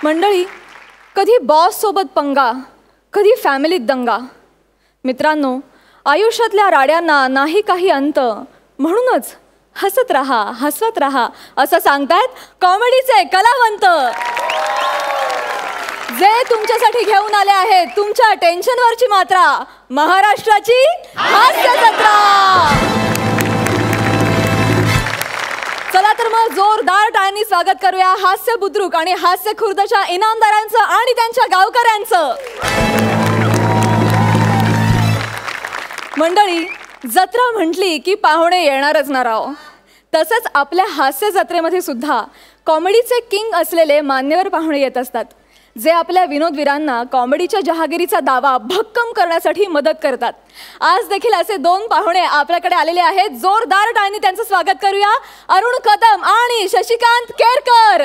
मंडळी, कधी बॉस सोबत पंगा, कधी फॅमिलीत दंगा. मित्रांनो, आयुष्यातल्या राड्यांना नाही काही अंत, म्हणूनच हसत राहा, हसवत राहा असं सांगतायत कॉमेडीचे कलावंत, जे तुमच्यासाठी घेऊन आले आहेत तुमच्या टेन्शनवरची मात्रा, महाराष्ट्राची हास्य जत्रा. चला तर मग जोरदार टाळ्यांनी स्वागत करूया हास्य बुद्रुक आणि हास्य खुर्दच्या इनामदारांचं आणि त्यांच्या गावकऱ्यांचं. मंडळी, जत्रा म्हटली की पाहुणे येणारच ना राव. तसंच आपल्या हास्य जत्रेमध्ये सुद्धा कॉमेडीचे किंग असलेले मान्यवर पाहुणे येत असतात, जे आपल्या विनोदवीरांना कॉमेडीच्या जहागिरीचा दावा भक्कम करण्यासाठी मदत करतात. आज देखील असे दोन पाहुणे आपल्याकडे आलेले आहेत. जोरदार टाळ्यांनी त्यांचं स्वागत करूया. अरुण कदम आणि शशिकांत केरकर.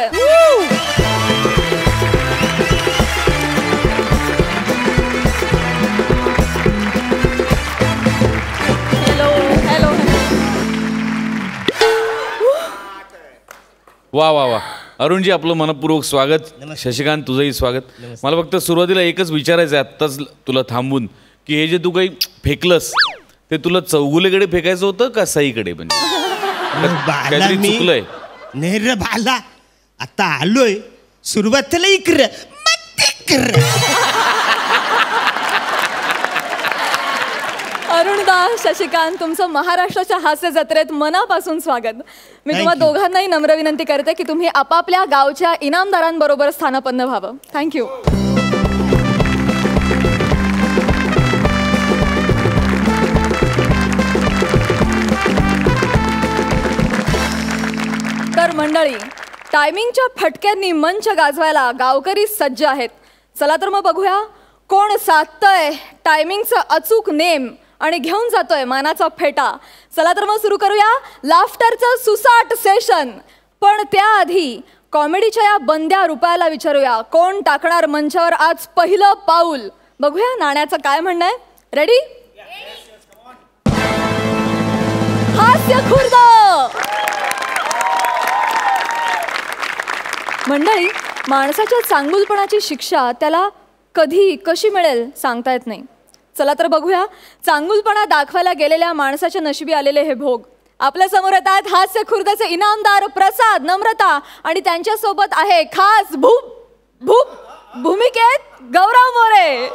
हॅलो. वा वा वा. अरुणजी, आपलं मनपूर्वक स्वागत. शशिकांत, तुझंही स्वागत. मला फक्त सुरुवातीला एकच विचारायचं आहे आत्ताच तुला थांबून, की हे जे तू काही फेकलंस ते तुला चौगुलेकडे फेकायचं होतं का सईकडे? म्हणजे काहीतरी चुकलंय. नाही रे बाला, आता आलोय सुरुवातीला इकडं. अरुणदा, शशिकांत, तुमचं महाराष्ट्राच्या हास्य जत्रेत मनापासून स्वागत. मी तुम्हा दोघांनाही नम्र विनंती करते की तुम्ही आपापल्या गावच्या इनामदारांबरोबर स्थानापन्न व्हावं. थँक्यू. तर मंडळी, टायमिंगच्या फटक्यांनी मंच गाजवायला गावकरी सज्ज आहेत. चला तर मग बघूया कोण साधतंय टायमिंगचं अचूक नेम आणि घेऊन जातोय मानाचा फेटा. चला तर मग सुरू करूया लाफ्टरचं सुसाट सेशन. पण त्याआधी कॉमेडीच्या या बंद्या रुपयाला विचारूया, कोण टाकणार मंचावर आज पहिलं पाऊल. बघूया नाण्याचं काय म्हणणं आहे. रेडी? हास्य खुर्द. मंडळी, माणसाच्या चांगुलपणाची शिक्षा त्याला कधी कशी मिळेल सांगता येत नाही. चला तर बघूया चांगुलपणा दाखवायला गेलेल्या माणसाच्या नशिबी आलेले हे भोग. आपल्या समोर येत आहेत हास्य खुर्दचे इनामदार प्रसाद, नम्रता आणि त्यांच्या सोबत आहे खास भूमिकेत गौरव मोरे.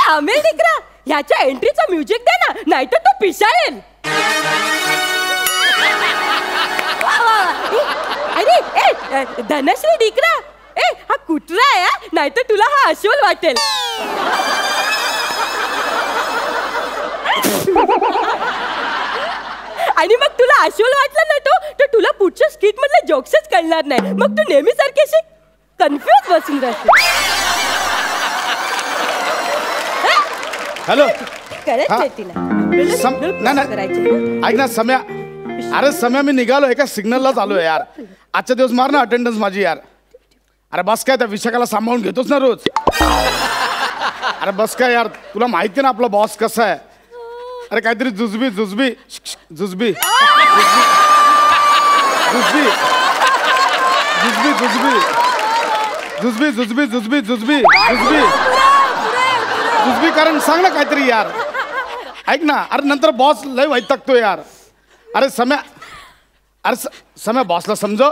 अमेल दिकरा, ह्याच्या एंट्रीचं म्युझिक दे ना, नाहीतर तो पिसाळेल. अरे धनश्री दिकरा, हा कुत्रा आहे, नाहीतर तुला हा अस्वल वाटेल. आणि मग तुला अस्वल वाटलं ना तर तुला पुढच्या स्किट मधले जोक्सच कळणार नाही. मग तू नेहमी सारखी कन्फ्युज बसून राहते. हॅलो, ऐक ना सम्या. अरे सम्या, मी निघालो एका सिग्नललाच आलोय यार. आजच्या दिवस मार ना अटेंडन्स माझी यार. अरे बस काय, त्या विशाखाला सांभाळून घेतोच ना रोज. अरे बस काय यार, तुला माहिती ना आपला बॉस कसा आहे. अरे काहीतरी जुजबी जुजबी जुजबी जुजबी जुजबी जुजबी जुजबी जुजबी जुजबी जुजबी जुजबी जुजबी कारण सांग ना काहीतरी यार. ऐक ना, अरे नंतर बॉस लय वैतागतो यार. अरे सम्या, अरे सम्या, बॉसला समजव.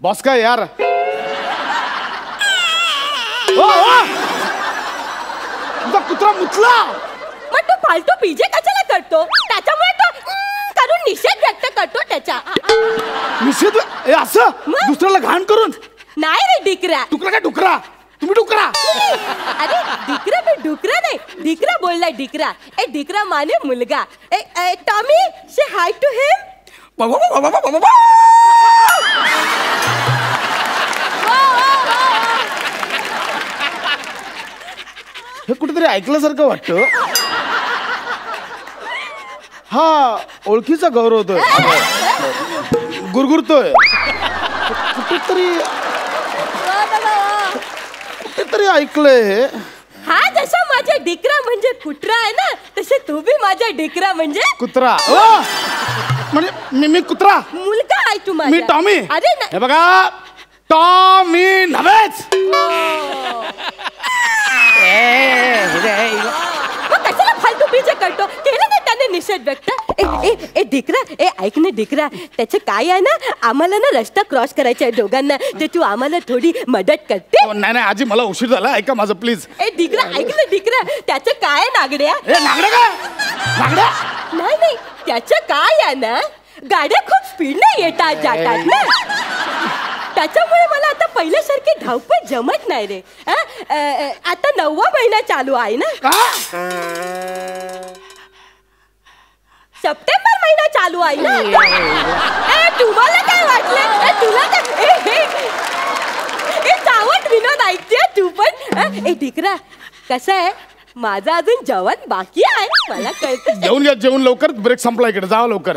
बॉस काय यार, तुझा कुत्रा मुतला. मग तो फालतू पीजे कशाला करतो? त्याच्यामुळे तो करून निषेध व्यक्त करतो त्याचा. निषेध असं दुसऱ्याला घाण करून? नाही रे डिकरा. डुकरा काय डुकरा? तुम्ही डुकरा. अरे डिकरा मी डुकरा नाही, डिकरा बोललाय डिकरा. ए डिकरा माने मुलगा. ए टॉमी, से हाय टू हिम. हे कुठेतरी ऐकल्यासारखं वाटतं. हा ओळखीचा गौरव होतोय. गुरगुरतोय कुठेतरी ऐकलंय हे. हा जसा माझा डिकरा म्हणजे कुत्रा आहे ना, तसे तू बी माझा डिकरा म्हणजे कुत्रा. म्हणजे मी कुत्रा, मुलगा आहे तू माझा. मी टॉमी. अरे हे बघा, टॉमी नव्हेच. मग कशाला फालतू बीजे करतो? केलं ना त्याने निषेध व्यक्त. ए डिकरा, ऐक ना डिकरा, त्याचं काय आहे ना, आम्हाला ना रस्ता क्रॉस करायचा आहे दोघांना, ते तू आम्हाला थोडी मदत करते? नाही नाही आजी, मला उशीर झाला, ऐका माझं प्लीज. डिकरा ऐक ना डिकरा, त्याचं काय नागड्या? नागड्या काय नागड्या? नाही त्याचं काय आहे ना, गाड्या खूप स्पीडने येतात जातात ना, त्याच्यामुळे मला आता पहिल्यासारखी धावपळ जमत नाही रे. आता 9वा महिना चालू आहे ना, सप्टेंबर महिना चालू आहे ना. तुम्हाला काय वाटलं? तुला काय चावट विनोद ऐकते तू पण? डिकरा कसं आहे, माझा अजून जेवण बाकी आहे, मला कळतं. जेवून घ्या, जेवण लवकर, ब्रेक संपला, इकडे जावा लवकर.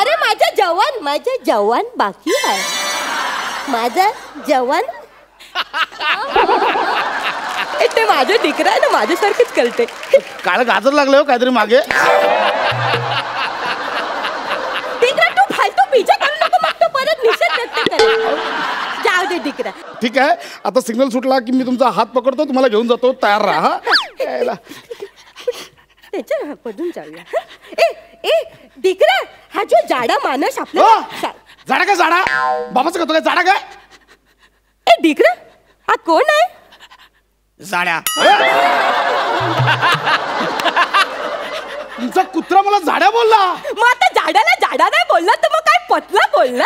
अरे माझं जेवण बाकी आहे, माझं जेवण. ते माझं डिकरा आहे ना, माझ्यासारखंच करते. काळ गाजर लागलं हो काहीतरी मागे. डिकरा तू फालतू पिझ्झा करू नको, मग तो परत निषेध व्यक्त कर. जाऊ दे डिकरा. ठीक आहे, आता सिग्नल सुटला की मी तुमचा हात पकडतो, तुम्हाला घेऊन जातो, तयार राहा. त्याच्या पडून जाऊया. ए डिकरा, हा जो जाडा माणूस आपला. जाडा काय जाडा? बाबाचं करतो काय जाडा काय? ए डिकरा, हा कोण आहे? जाड्या. तुमचा कुत्रा मला जाड्या बोलला. मग आता जाड्याला जाडा नाही बोलला तर मग काय पतला बोलला?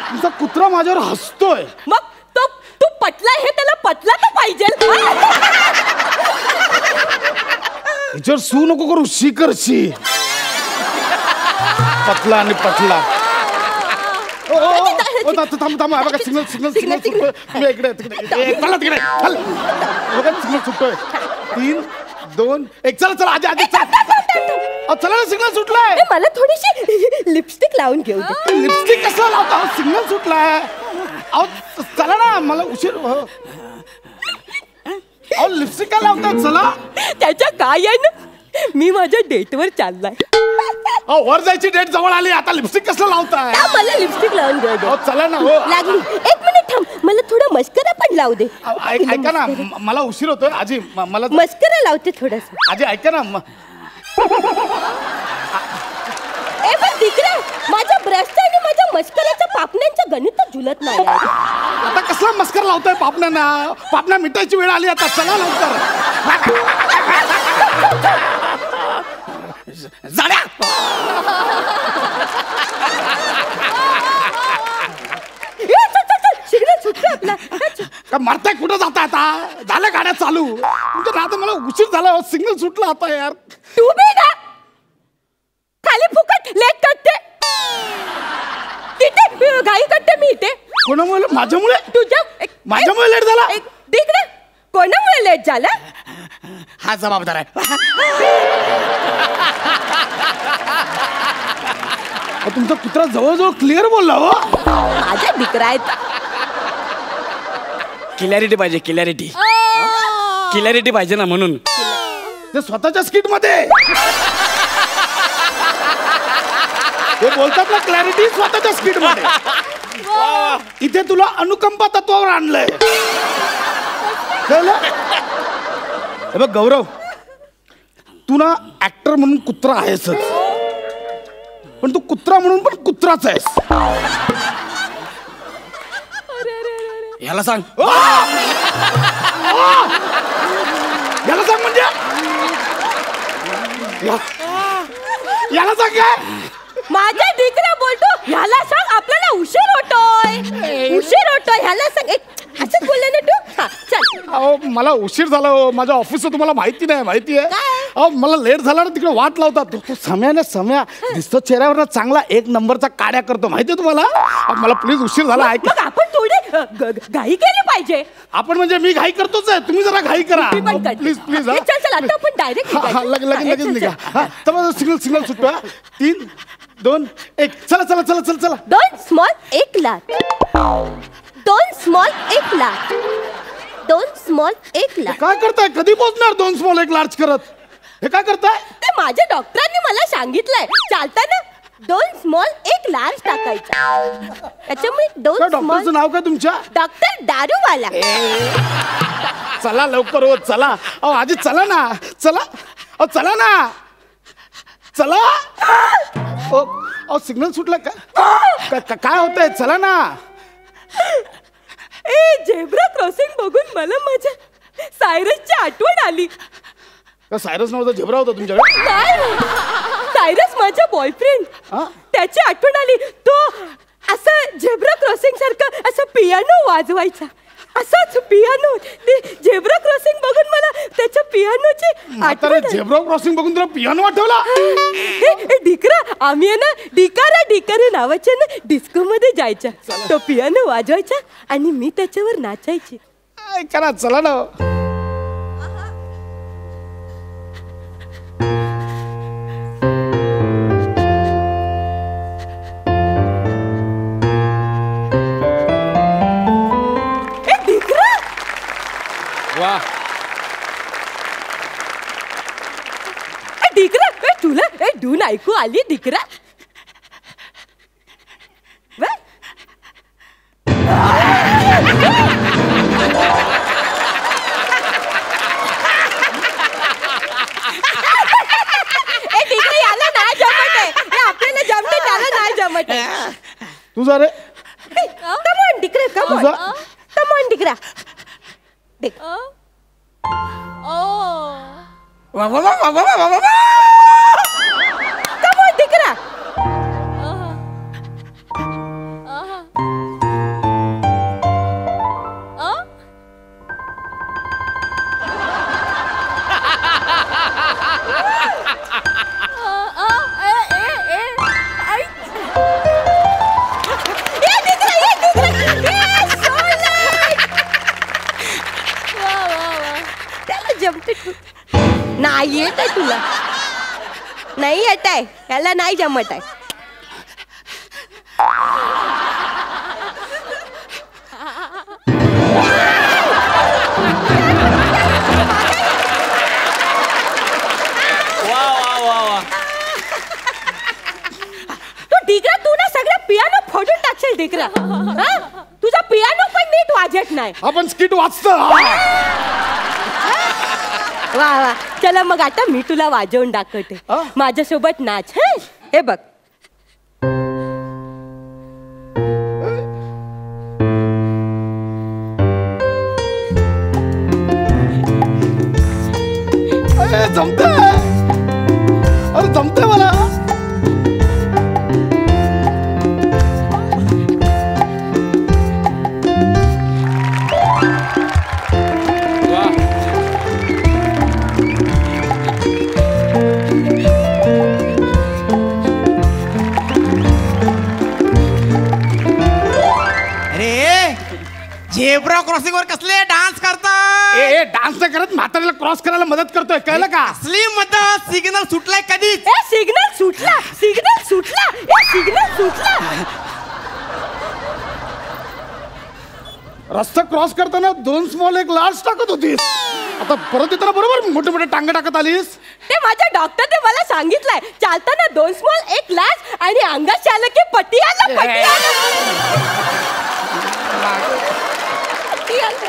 तुमचा कुत्रा माझ्यावर हसतोय. मग तू पतला हे त्याला पतला तर पाहिजे. हिच्यावर सू नको करू, शी कर शी. पतला आणि पतला. थांब बघा, सिग्नल सुटतोय. मी इकडे तिकडे सिग्नल सुटतोय. 3, 2, 1 चला आजी चला ना, सिग्नल सुटलाय. मला थोडीशी लिपस्टिक लावून घेऊ दे. लिपस्टिक कसला लावता? सिग्नल सुटलाय. चला ना, मला उशीर. लिपस्टिक काय लावतात? चला. त्याच्या काय आहे ना, मी माझ्या डेटवर चाललाय. वर जायची डेट जवळ आली, आता लिपस्टिक कसलं लावताय? मला लिपस्टिक लावून घेऊ दे. चला ना. हो लागली. 1 मिनिट थांब, मला थोडं मस्करा पण लावू दे. ऐका ना, मला उशीर होतोय आजी. मला मस्करा लावते थोडस. आजी ऐका ना. पण डिकरा, माझ्या ब्रशचा आणि माझ्या मस्कराच्या पापण्यांचं गणित जुलत नाही. आता कसला मस्कर लावतोय पापण्यांना? पापण्या मिटायची वेळ आली आता, चला लवकर. जाड्या. का मरताय? कुठं जाता आता? झाल्या गाड्या चालू. तुमच्या आता मला उशीर झाला, सिग्नल सुटला आता यार. तू बी ना खाली फुकट लेट करते, तिथे घाई करते मी इथे. कोणामुळे? माझ्यामुळे? माझ्यामुळे लेट झाला? डिकरा, कोणामुळे लेट झाला? हा जबाबदार आहे. तुमचा कुत्रा जवळजवळ क्लिअर बोलला हो. माझा डिकरा आहे. क्लॅरिटी पाहिजे, क्लॅरिटी पाहिजे ना, म्हणून ते स्वतःच्या स्किट मध्ये ते बोलतात ना, क्लॅरिटी स्वतःच्या स्किट मध्ये. इथे तुला अनुकंपा तत्वावर आणलंय. हे बघ गौरव, तू ना ऍक्टर म्हणून कुत्रा आहेसच, पण तू कुत्रा म्हणून पण कुत्राच आहेस. याला सांग. याला सांग म्हणजे? याला सांग काय? माझा डिकरा बोलतो ह्याला सांग, आपल्याला उशीर होतोय ह्याला सांग. असंच बोलले ना तू. चल. अहो मला उशीर झाला हो, माझ्या ऑफिसचं तुम्हाला माहिती नाही. माहिती आहे? अहो मला लेट झाला ना, तिकडे वाट लावतात. तो सम्या दिसतो चेहऱ्यावर चांगला, 1 नंबरचा काड्या करतो. माहितीये तुम्हाला? मला प्लीज उशीर झाला. मग आपण थोडे घाई केली पाहिजे. आपण म्हणजे मी घाई करतोच आहे, तुम्ही जरा घाई करा मी पण करते. Please please. चल चल आता आपण डायरेक्ट लगेच निघा. सिग्नल सुटतो. 3, 2, 1 चला चला चला चला चला. 2 small 1 large. 2 small 1 large. 2 small 1 large. काय करताय? कधी पोहोचणार 2 स्मॉल 1 लार्ज करत? हे काय करताय? ते माझ्या डॉक्टरांनी मला सांगितलंय चालताना 2 स्मॉल 1 लार्ज टाकायचा. त्याच्यामुळे 2 डॉक्टरचं स्मॉल. नाव काय तुमच्या? डॉक्टर दारूवाला. चला लवकर हो चला. अहो आजी चला ना. चला अहो चला ना. चला. अहो सिग्नल सुटला काय होतंय? चला ना. झेब्रा क्रॉसिंग बघून मला माझ्या सायरसची आठवण आली. सायरस नव्हता, झेब्रा होता तुमच्याकडे? काय? सायरस माझा बॉयफ्रेंड. त्याची आठवण आली. तो असं झेब्रा क्रॉसिंग सारखं असं पियानो वाजवायचा. असाच पियानो. ते झेब्रा क्रॉसिंग बघून मला त्याच्या पियानोची आठवण आली. झेब्रा क्रॉसिंग बघून तुला पियानो आठवला? डिकरा आम्ही आहे ना डिकारा नावाच्या ना डिस्को मध्ये जायचा. तो पियानो वाजवायचा आणि मी त्याच्यावर नाचायची. करा चला ना. डिकरा तुला धून ऐकू आली डिकरा? याला नाही जमत आहे. आपल्याला जमत त्याला नाही जमत आहे. तुझा रे कमॉन डिकरा कमॉन डिकरा. Come on, Dikra. नाही येत आहे तुला. नाही येत आहे याला. नाही जमत आहे. तू डिकरा तू ना सगळं पियानो फोडून टाकशील डिकरा. तुझा पियानो पण नीट वाजत नाही. आपण स्किट वाचतो. वा वा चला मग आता मी तुला वाजवून दाखवते. माझ्यासोबत नाच. हे बघ. जमतंय. अरे जमतंय मला. झेब्रा क्रॉसिंग वर कसले डान्स करता? ए डान्स नाही करत, म्हाताऱ्याला क्रॉस करायला मदत करतोय. कळलं का? असली मदत. सिग्नल सुटलाय कधीच. सिग्नल सुटला. सिग्नल सुटला. सिग्नल सुटला. रस्ता क्रॉस करताना 2 स्मॉल 1 लार्ज टाकत होतीस. आता परत येताना बरोबर मोठे मोठे टांगे टाकत आलीस. ते माझ्या डॉक्टरने मला सांगितलंय चालताना 2 स्मॉल 1 लार्ज आणि अंगात आलं की पटियाला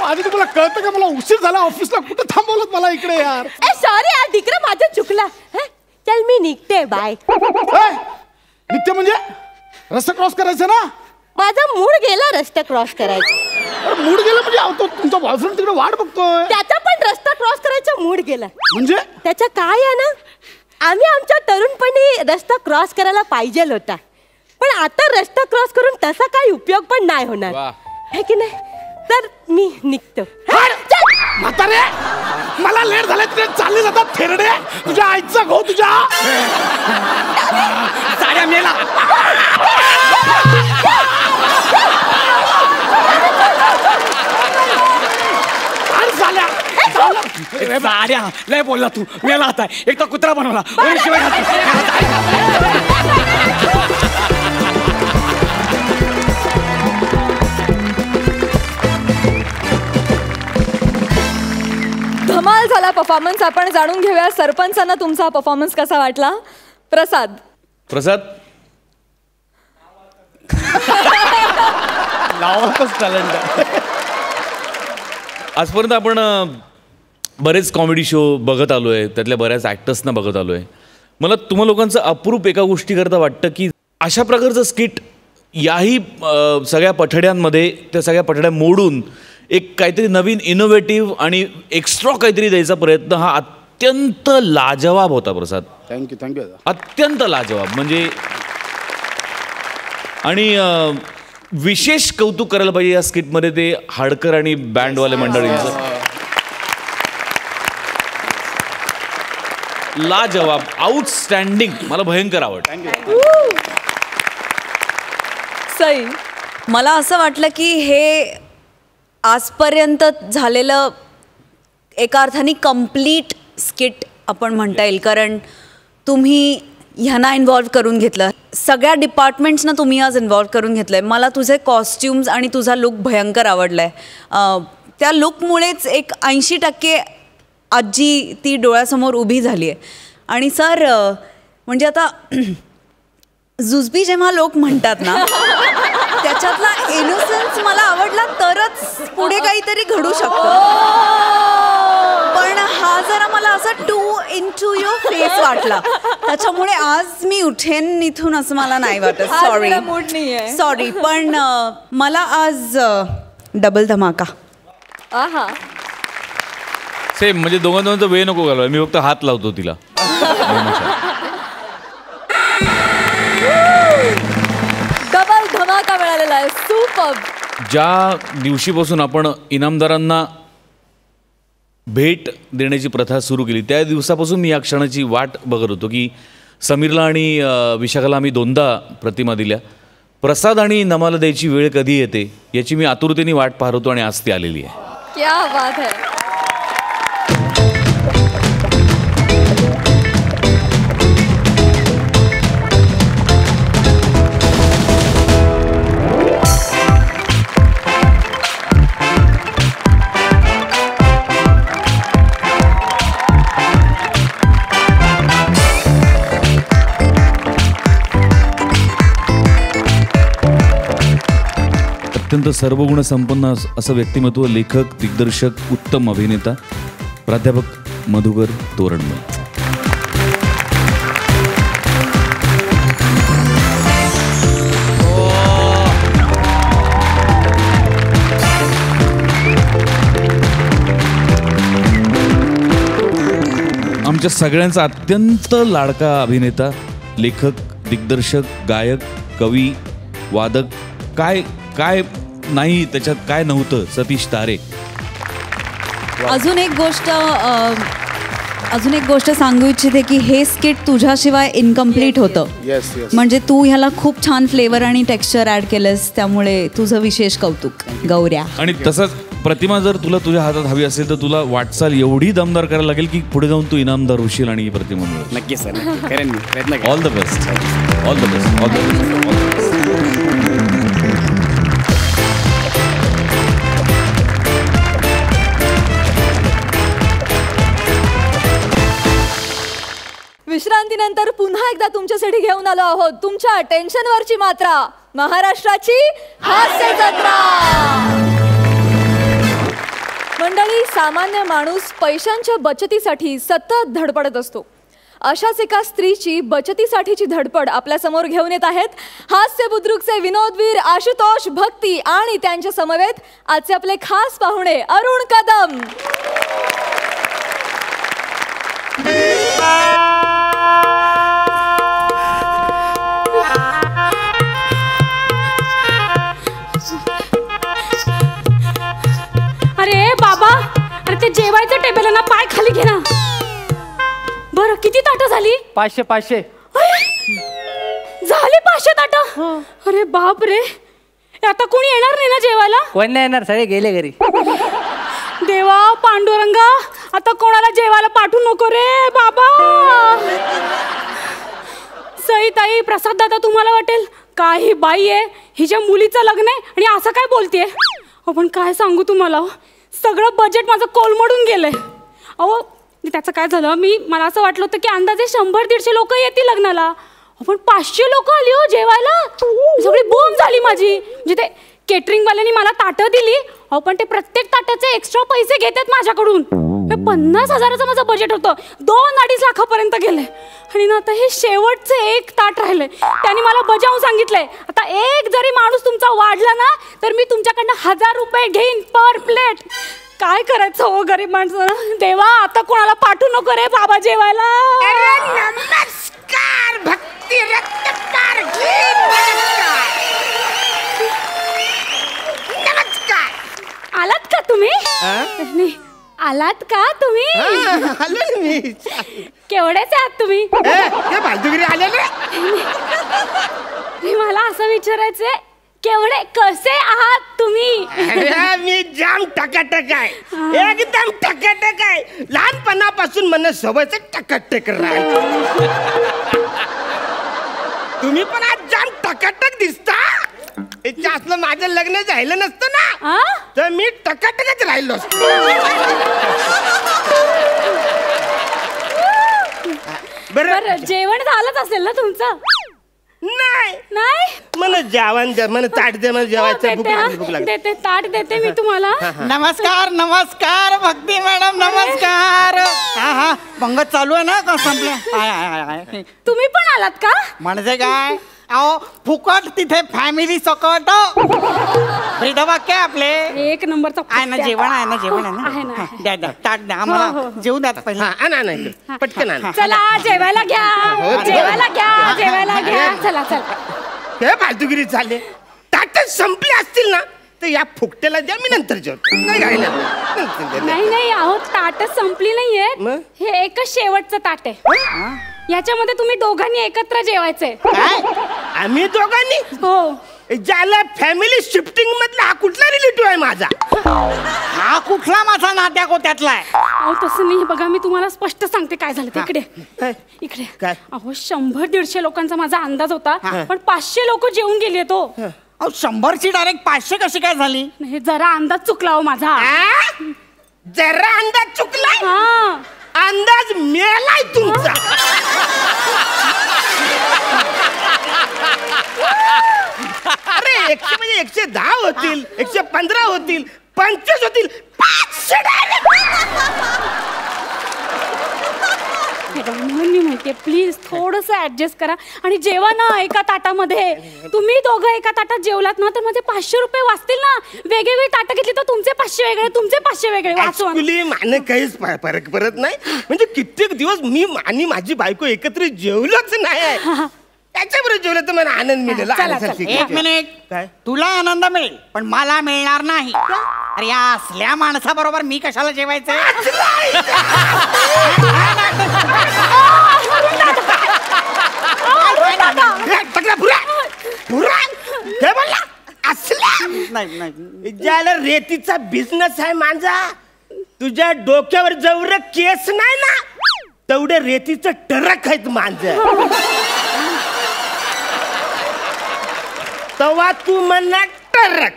आधी तुम्हाला कळतं का? मला उशीर झाला ऑफिसला. कुठं थांबवलं मला इकडे यार? सॉरी यार डिकरा माझं चुकला. चल मी निघते. बाय. निघते म्हणजे रस्ता क्रॉस करायचा ना? माझा मूड गेला रस्ता क्रॉस करायचा. अरे मूड गेला म्हणजे तुमचा बॉयफ्रेंड तिकडे वाट बघतोय. त्याचा पण रस्ता क्रॉस करायचा मूड गेला. म्हणजे त्याच्या काय आहे ना आम्ही आमच्या तरुणपणी रस्ता क्रॉस करायला पाहिजे होता. पण आता रस्ता क्रॉस करून तसा काही उपयोग पण नाही होणार. है की नाही? तर मी निघतो. म्हातारे मला लेट झालं. तिथे चालली जातात थेरडे. तुझ्या आईचा घो तुझ्या साड्या मेला. साड्या लय बोलला तू मेला आता एक तर कुत्रा बनवला वरून शिवाय धमाल झाला परफॉर्मन्स. आपण जाणून घेऊया सरपंचांना तुमचा परफॉर्मन्स कसा वाटला. प्रसाद लावतच टॅलेंट. आजपर्यंत आपण बरेच कॉमेडी शो बघत आलो आहे, त्यातल्या बऱ्याच ॲक्टर्सना बघत आलो आहे. मला तुम्हा लोकांचं अप्रूप एका गोष्टीकरता वाटतं की अशा प्रकारचं स्किट याही सगळ्या पठड्यांमध्ये त्या सगळ्या पठड्या मोडून एक काहीतरी नवीन इनोव्हेटिव्ह आणि एक्स्ट्रा काहीतरी द्यायचा प्रयत्न हा अत्यंत लाजवाब होता प्रसाद. थँक्यू. अत्यंत लाजवाब म्हणजे. आणि विशेष कौतुक करायला पाहिजे या स्किटमध्ये ते हाडकर आणि बँडवाले मंडळींचं. लाजवाब, आउटस्टँडिंग, मला भयंकर आवडतं. सई, मला असं वाटलं की हे आजपर्यंत झालेलं एका अर्थाने कम्प्लीट स्किट आपण म्हणता येईल, कारण तुम्ही ह्यांना इन्व्हॉल्व करून घेतलं, सगळ्या डिपार्टमेंट्सना तुम्ही आज इन्व्हॉल्व करून घेतलं आहे. मला तुझे कॉस्ट्युम्स आणि तुझा लुक भयंकर आवडला आहे. त्या लुकमुळेच एक 80% आजी ती डोळ्यासमोर उभी झाली आहे. आणि सर म्हणजे आता जुजबी जेव्हा लोक म्हणतात ना त्याच्यातला इनोसन्स मला आवडला तरच पुढे काहीतरी घडू शकतं. पण हा जरा मला असा टू इंटू युअर फेस वाटला, त्याच्यामुळे आज मी उठेन इथून असं मला नाही वाटत. सॉरी पण मला आज डबल धमाका. आहा, सेम म्हणजे दोघांचा वेळ नको घालवाय, मी फक्त हात लावतो तिला. डबल धमाका मिळालेला आहे. सुपर. ज्या दिवशीपासून आपण इनामदारांना भेट देण्याची प्रथा सुरू केली त्या दिवसापासून मी या क्षणाची वाट बघत होतो की समीरला आणि विशाखाला आम्ही 2दा प्रतिमा दिल्या. प्रसाद आणि नमाला द्यायची वेळ कधी येते याची मी आतुरतेने वाट पाहत होतो आणि आज ती आलेली आहे. क्या बात है. अत्यंत सर्वगुण संपन्न असं व्यक्तिमत्व, लेखक, दिग्दर्शक, उत्तम अभिनेता, प्राध्यापक मधुकर तोरणमल. आमच्या सगळ्यांचा अत्यंत लाडका अभिनेता, लेखक, दिग्दर्शक, गायक, कवी, वादक, काय काय नाही त्याच्यात काय नव्हतं, सतीश तारे. अजून एक गोष्ट सांगू इच्छिते की हे स्किट तुझ्याशिवाय इनकम्प्लीट होतं. म्हणजे तू ह्याला खूप छान फ्लेवर आणि टेक्स्चर ॲड केलंस, त्यामुळे तुझं विशेष कौतुक गौऱ्या. आणि तसंच प्रतिमा जर तुला तुझ्या हातात हवी असेल तर तुला वाटचाल एवढी दमदार करायला लागेल की पुढे जाऊन तू इनामदार होशील आणि ही प्रतिमा मिळेल. नक्की सर, करेन मी प्रयत्न करेन. All the best. All the best. All the best. विश्रांतीनंतर पुन्हा एकदा तुमच्यासाठी घेऊन आलो आहोत तुमच्या टेन्शनवरची मात्रा, महाराष्ट्राची हास्य जत्रा. मंडळी, सामान्य माणूस पैशांच्या बचतीसाठी सतत धडपडत असतो. अशाच एका स्त्रीची बचतीसाठीची धडपड आपल्या समोर घेऊन येत आहेत हास्य बुद्रुकचे विनोदवीर आशुतोष भक्ती आणि त्यांच्या समवेत आजचे आपले खास पाहुणे अरुण कदम. अरे बाबा, अरे ते जेवायचं टेबल ना, पाय खाली घे ना. बरं, किती ताटं झाली? 500 झाली 500 ताटं. अरे बाप रे, आता कोणी येणार नाही ना जेवायला? कोण नाही येणार, सगळे गेले घरी. देवा पांडुरंगा, आता कोणाला जेवायला पाठवू नको रे बाबा. सई ताई, प्रसाद दादा, तुम्हाला वाटेल काही बाई आहे हिच्या मुलीचं लग्न आहे आणि असं काय बोलतेय. पण काय सांगू तुम्हाला, सगळं बजेट माझं कोलमडून गेलंय. अहो त्याचं काय झालं, मला असं वाटलं होतं की अंदाजे 100-150 लोक येतील लग्नाला. पण 500 लोक आली हो जेवायला. सगळी बोंब झाली माझी. म्हणजे ते केटरिंगवाल्यांनी मला ताटं दिली, पण ते प्रत्येक ताटाचे एक्स्ट्रा पैसे घेतात माझ्याकडून. 50,000चं माझं बजेट होतं, 2-2.5 लाखापर्यंत गेले. आणि ना आता हे शेवटचं एक ताट राहिलंय. त्यांनी मला बजावून सांगितलंय, आता एक जरी माणूस तुमचा वाढला ना तर मी तुमच्याकडनं 1000 रुपये घेईन पर प्लेट. काय करायचं हो गरीब माणसाला. देवा, आता कोणाला पाठवू नको रे बाबा जेवायला. नमस्कार भक्ती रत्नपार नमस्कार. आलात का तुम्ही? नाही, आलात का तुम्ही? केवढेच आहात तुम्ही? बाजूगिरी आले ना. मला असं विचारायचंय, केवढे कसे आहात तुम्ही? मी जाम टकाटक आहे, एकदम टकाटक आहे. लहानपणापासून मला सवयच टकाटक राहायचं. तुम्ही पण आज जाम टकाटक दिसता. असलं माझं लग्न झालं नसतं ना तर मी टकाटकच राहिलो असतो. बरं, जेवण झालंच असेल ना तुमचं? नाही नाही, मला जेवण द्या, मला ताट द्या, मला जेवायचं भूक लागली. देते, ताट देते मी तुम्हाला. नमस्कार नमस्कार भक्ती मॅडम, नमस्कार. हा पंगत चालू आहे ना का संपलं? तुम्ही पण आलात का? म्हणजे काय, अहो फुकट तिथे फॅमिली सकट. वाक्य आपले एक नंबरचा आहे ना. जेवण आहे ना, जेवण आहे ना. द्या द्या, ताट द्या आम्हाला. जेवू द्या पहिला, पटकन आणा. चला जेवायला घ्या, जेवायला घ्या, जेवायला घ्या. चला चला. हे फालतूगिरी चालले. ताटच संपले असतील ना तर या फुकट्याला द्या, मी नंतर जेवतो. नाही नाही, अहो ताटच संपली नाहीये. हे एकच शेवटचं ताट आहे. याच्यामध्ये तुम्ही दोघांनी एकत्र जेवायचंय. आम्ही दोघांनी? हो. ज्याला फॅमिली शिफ्टिंग मधला हा कुठला रिलेटिव्ह आहे माझा? हा कुठला माझा नात्या गोत्यातला आहे? अहो तसं नाही, बघा मी तुम्हाला स्पष्ट सांगते काय झालं. इकडे इकडे. अहो 100-150 लोकांचा माझा अंदाज होता, पण 500 लोक जेवून गेले. तो 100ची डायरेक्ट 500 कशी काय झाली? नाही, जरा अंदाज चुकला हो माझा. जरा अंदाज चुकला? हा, अंदाज मेलाय तुमचा. अरे 100 म्हणजे 110 होतील, 115 होतील, 25 होतील, 500. मी म्हणते प्लीज थोडंसं ऍडजस्ट करा आणि जेवा ना एका ताटामध्ये. तुम्ही दोघं एका ताटात जेवलात ना तर माझे 500 रुपये वाचतील ना. वेगवेगळी ताटं घेतली तर तुमचे 500 वेगळे, तुमचे 500 वेगळे. ऍक्च्युअली मला काहीच फरक पडत नाही. म्हणजे कित्येक दिवस मी आणि माझी बायको एकत्र जेवलोच नाही. त्याच्याबरोबर जेवलं तर मला आनंद मिळेल. एक मिनिट, तुला आनंद मिळेल पण मला मिळणार नाही. अरे या असल्या माणसाबरोबर मी कशाला जेवायचं? ज्याला रेतीचा बिझनेस आहे माझा, तुझ्या डोक्यावर जेवढं केस नाही ना तेवढे रेतीचं ट्रक आहेत माझं. तेव्हा तू म्हणणार ट्रक,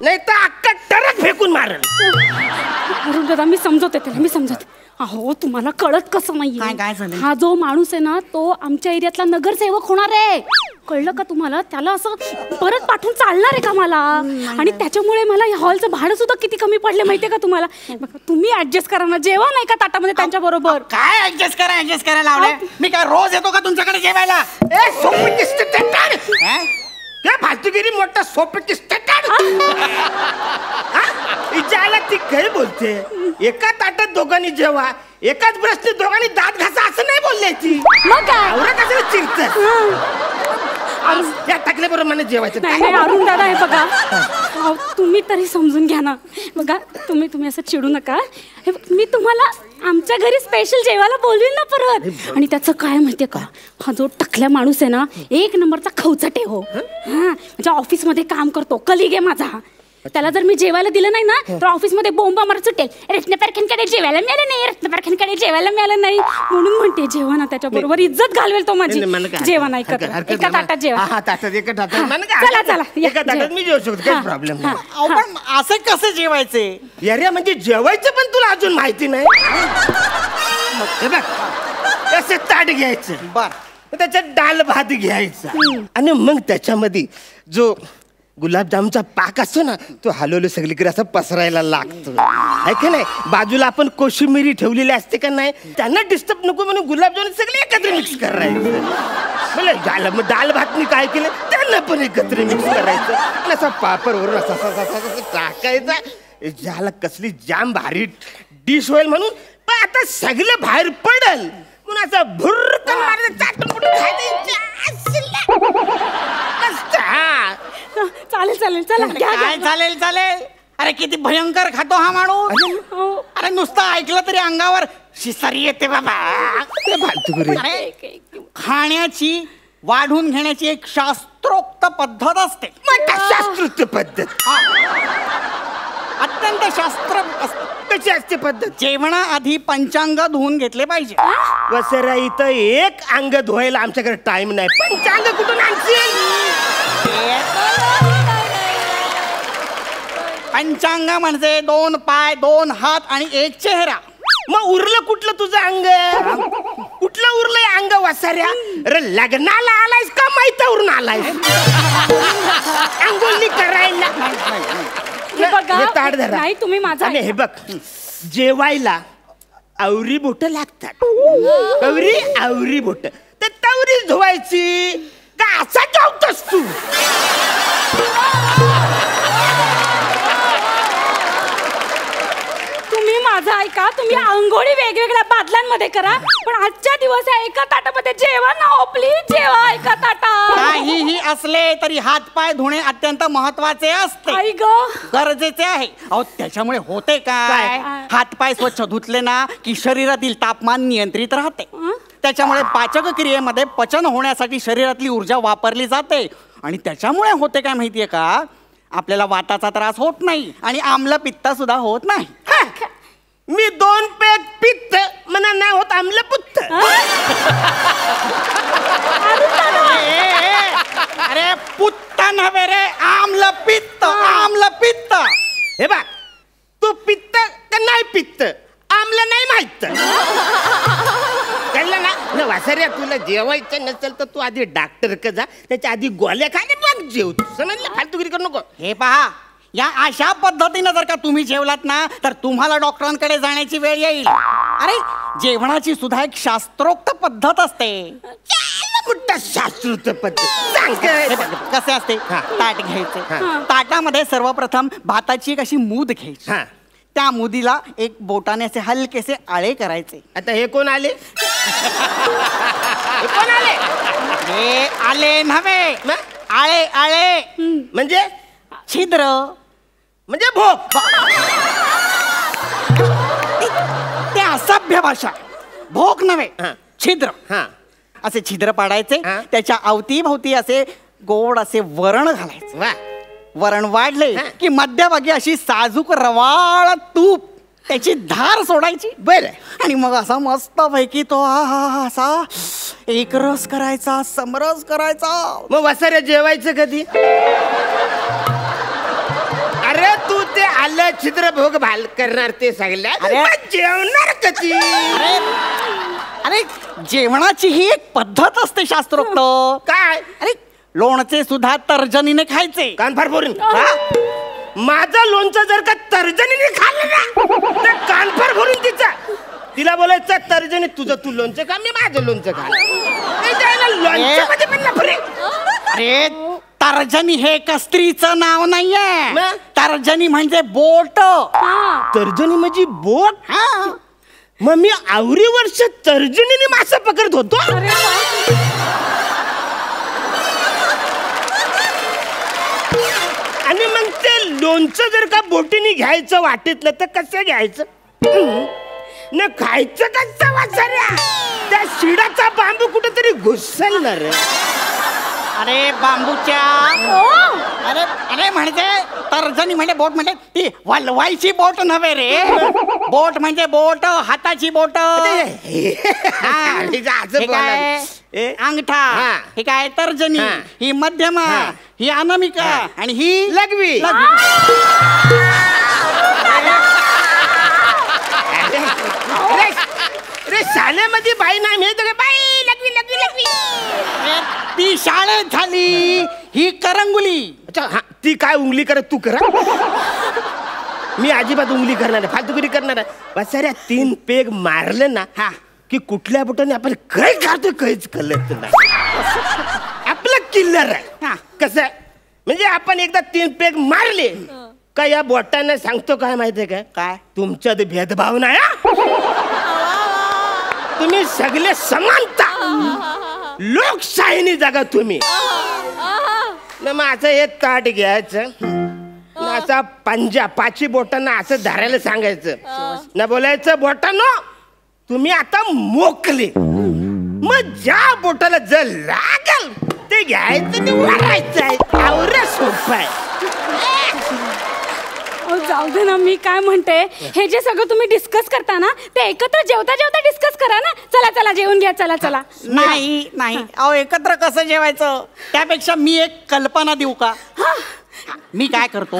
नाही तर अख्खा ट्रक फेकून मारल. अरुण दादा मी समजवते त्याला, मी समजते. अहो तुम्हाला कळत कसं नाहीये, हा जो माणूस आहे ना तो आमच्या एरियातला नगरसेवक होणार आहे. कळलं का तुम्हाला? त्याला असं परत पाठवून चालणार आहे का मला? आणि त्याच्यामुळे मला या हॉलचं भाडं सुद्धा किती कमी पडले माहितीये का तुम्हाला? तुम्ही ऍडजस्ट करा ना, जेवा नाही का ताटामध्ये त्यांच्या बरोबर. काय ऍडजस्ट करायला लावलंय? मी काय रोज येतो का तुमच्याकडे जेवायला? फालतूगिरी मोठा सोपटिस्ट ती काही बोलते. एका ताटात दोघांनी जेवा, एकाच ब्रशने दोघांनी दात घासा असं नाही बोलल्याची. मग काय एवढं कसं चिरत या टाकल्याबरोबर मला जेवायचं नाही. अरुण दादा हे बघा, तुम्ही तरी समजून घ्या ना. बघा तुम्ही असं चिडू नका. मी तुम्हाला आमच्या घरी स्पेशल जेवायला बोलवीन ना परत. आणि त्याचं काय माहितीये का, हा जो टकल्या माणूस आहे ना एक नंबरचा खवचटे हो. हा म्हणजे ऑफिसमध्ये काम करतो, कलिग आहे माझा. त्याला जर मी जेवायला दिलं नाही ना तर ऑफिसमध्ये बोंबा मारत सुटेल. रत्नपारखेंकडे जेवायला मिळालं नाही, रत्नपारखेंकडे जेवायला मिळालं नाही म्हणून म्हणते जेवा ना त्याच्याबरोबर, इज्जत घालवेल तो माझी. जेवा नाही एका ताटात जेवा. हा ताटात एका ताटात चला चला एका ताटात मी जेवू शकतो, काही प्रॉब्लेम नाही. अहो, पण असे कसे जेवायचे? अरे म्हणजे जेवायचं पण तुला अजून माहिती नाही. हे बघ असं ताट घ्यायचं, बर, त्याच्यात डाल भात घ्यायचा आणि मग त्याच्यामध्ये जो गुलाबजामचा पाक असतो ना तो हलवलं सगळीकडे असं पसरायला लागतो, आहे का नाही. बाजूला आपण कोशिंबिरी ठेवलेली असते का नाही, त्यांना डिस्टर्ब नको म्हणून गुलाबजामुन सगळे एकत्र मिक्स करायचं. झालं मग डाल भातनी काय केलं त्यांना पण एकत्र मिक्स करायचं आणि असा पापडवरून असा टाकायचा. झाला कसली जाम भारी डिश होईल म्हणून. पण आता सगळं बाहेर पडल म्हणून असं भुर्रकन मारायचं, चाटून पुढे चालेल चालेल चला घ्या, काय घ्या. चालेल चालेल. अरे किती भयंकर खातो हा माणूस. अरे नुसतं ऐकलं तरी अंगावर शिसारी येते बाबा. अरे खाण्याची वाढून घेण्याची एक शास्त्रोक्त पद्धत असते. शास्त्रोक्त पद्धत अत्यंत शास्त्र कशी असते पद्धत? जेवणाआधी पंचांग धुवून घेतले पाहिजे. वसरा इथं एक अंग धुवायला आमच्याकडे टाइम नाही, पंचांग कुठून आणशील? पंचांग म्हणजे 2 पाय 2 हात आणि 1 चेहरा. मग उरलं कुठलं तुझं अंग? कुठलं उरलंय अंग वसाऱ्या? अरे लग्नाला आलायस का माहितीवरून आलायस? अंगोली करायला हे बघा, हे ताट धरा. नाही तुम्ही माझा आणि हे बघ जेवायला आवरी बोट लागतात. आवरी बोट तर तवरी धुवायची का असा जेवतोस तू? तुम्ही माझं ऐका, तुम्ही आंघोळी वेगवेगळ्या बादल्यांमध्ये करा पण आजच्या दिवस या एका ताटामध्ये जेवा ना. हो प्लीज जेवा एका ताटात. काहीही असले तरी हातपाय धुणे अत्यंत महत्वाचे असते, आई ग गरजेचे आहे. अहो त्याच्यामुळे होते काय, हातपाय स्वच्छ धुतले ना की शरीरातील तापमान नियंत्रित राहते. त्याच्यामुळे पाचक क्रियेमध्ये पचन होण्यासाठी शरीरातली ऊर्जा वापरली जाते आणि त्याच्यामुळे होते काय माहितीये का, आपल्याला वाताचा त्रास होत नाही आणि आम्ल पित्त सुद्धा होत नाही. मी 2 पेग पित्त म्हणा नाही होत आम्लपुत्त. अरे पुत्त नव्हे रे, आम्ल पित्त, आम्ल पित्त. हे बा तू पित्त का नाही पित्त आम्ल नाही माहित कळलं ना. वासऱ्या तुला जेवायचं नसेल तर तू आधी डॉक्टर का जा, त्याच्या आधी गोळ्या खाणे मग जेव. समजलं? फालतूगिरी करू नको. हे पहा, या अशा पद्धतीनं जर का तुम्ही जेवलात ना तर तुम्हाला डॉक्टरांकडे जाण्याची वेळ येईल. अरे जेवणाची सुद्धा एक शास्त्रोक्त पद्धत असते. शास्त्रोक्त पद्धत कसे असते, ताट घ्यायचे, ताटामध्ये सर्वप्रथम भाताची एक अशी मूद घ्यायची, त्या मुदीला एक बोटाने असे हलकेसे आळे करायचे. आता हे कोण आले? कोण आले? हे आले नव्हे, आळे आळे म्हणजे छिद्र म्हणजे भोक. ते असभ्य भाषा. भोक नव्हे, छिद्र. असे छिद्र पाडायचे, त्याच्या अवतीभोवती असे गोड असे वरण घालायचे. वरण वाढले की मध्यभागी अशी साजूक रवाळ तूप त्याची धार सोडायची. बरं. आणि मग असा मस्त पैकी तो असा एकरस करायचा, समरस करायचा. मग वसाऱ्या जेवायचं कधी? अरे तू ते आलं छिद्र भोग भाल करणार ते सांगितलं, जेवणार कधी? अरे जेवणाची ही एक पद्धत असते शास्त्रोक्त. काय? अरे लोणचे सुद्धा तर्जनीने खायचे. कान फार फोडून. माझं लोणचं जर का तर्जनीने खाल्लं ना तर कान फार भरून तिला बोलायचं तर्जनी तुझं तू लोणचं खा, मी माझं लोणचं खा. लोणच्यामध्ये पण नफरे. अरे तर्जनी हे एक स्त्रीचं नाव नाहीये. तर्जनी म्हणजे बोट. तर्जनी म्हणजे बोट? मग मी आवरी वर्ष तर्जनीने मासा पकडत होतो. आणि मग ते लोणचं जर का बोटीने घ्यायचं वाटेतलं तर कसं घ्यायचं न खायचं कसं वाचाऱ्या? त्या शिडाचा बांबू कुठेतरी घुसलणार. अरे बांबूच्या, अरे अरे म्हणजे तर्जनी म्हणजे बोट म्हणजे ती वलवायची बोट नव्हे रे. बोट म्हणजे बोट, हाताची बोट. अंगठा, हे काय तर्जनी, ही मध्यमा, ही अनामिका आणि ही लघवी. अरे शाळेमध्ये बाई नाही मिळत का? बाई लघवी लघवी लघवी. ती शाळेत झाली. ही करंगुली. अच्छा हा, ती काय उंगली करत तू करा. मी अजिबात उंगली करणार आहे, फालतुगिरी करणार आहे. बसाऱ्या 3 पेग मारलं ना की कुठल्या बोटाने आपण काय खातो काहीच कळत नाही. आपलं किल्लर आहे. कसं म्हणजे आपण एकदा 3 पेग मारले का या बोटाने सांगतो काय माहितीये काय तुमच्यात भेदभाव नाही. तुम्ही सगळे समानता, लोकशाहीने जगा तुम्ही. मग असं हे ताट घ्यायचं, असा पंजा 5 बोटांना असं धरायला सांगायचं ना, बोलायचं बोटांनो तुम्ही आता मोकले. मग ज्या बोटाला जर लागल ते घ्यायचं ते वाढायचं आहे. आवरा सोपं आहे. जाऊ दे ना, मी काय म्हणते, हे जे सगळं तुम्ही डिस्कस करता ना ते एकत्र जेवता जेवता डिस्कस करा ना. चला चला जेवून घ्या. चला चला. नाही नाही, अहो एकत्र कसं जेवायचं, त्यापेक्षा मी एक कल्पना देऊ का? मी काय करतो,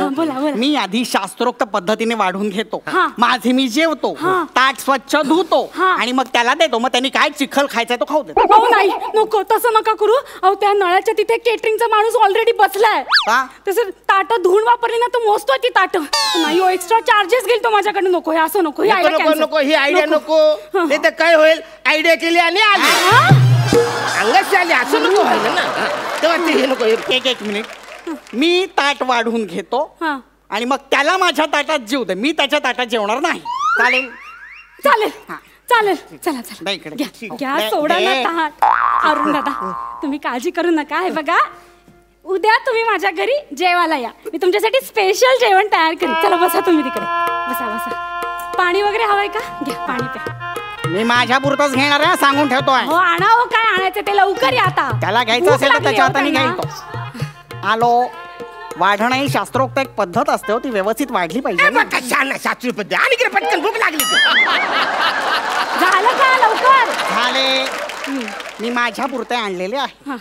मी आधी शास्त्रोक्त पद्धतीने वाढून घेतो. माझे मी जेवतो, ताट स्वच्छ धुतो आणि मग त्याला देतो. मग त्यांनी काय चिखल खायचा तो खाऊ देतो. अहो नाही, नको तसं नका करू. अहो त्या नळाच्या तिथे केटरिंगचा माणूस ऑलरेडी बसलाय. तसं ताट धुवून वापरली ना तर मोजतोय ती ताट. नाही हो, एक्स्ट्रा चार्जेस घेईल तो माझ्याकडे. नको हे असं नको. नको ही आयडिया नको. ते तर काय होईल, आयडिया केली आणि आली अंगाशी आली असं नको व्हायला ना. तेव्हा ते हे नको. एक मिनिट, मी ताट वाढून घेतो आणि मग त्याला माझ्या ताटात जेवू दे. मी त्याच्या ताटात जेवणार नाही. चालेल चालेल चालेल. चला चला घ्या, सोडा ना ताट. अरुण दादा तुम्ही काळजी करू नका. हे बघा, उद्या तुम्ही माझ्या घरी जेवायला या. मी तुमच्यासाठी स्पेशल जेवण तयार करेन. चला बसा तुम्ही तिकडे. बसा बसा. पाणी वगैरे हवंय का? घ्या पाणी प्या. मी माझ्या पुरतच घेणार आहे, सांगून ठेवतोय. हो आणा. हो काय आणायचं ते लवकर या. आता त्याला घ्यायचं असेल तर त्याच्या हाताने घ्यायचो. आलो. वाढणं ही शास्त्रोक्त एक पद्धत असते, ती व्यवस्थित वाढली पाहिजे. शास्त्रीय पद्धत आणि पटकन भूक लागली. झालं का? लवकर झाले. मी माझ्या पुरते आणलेले आहे.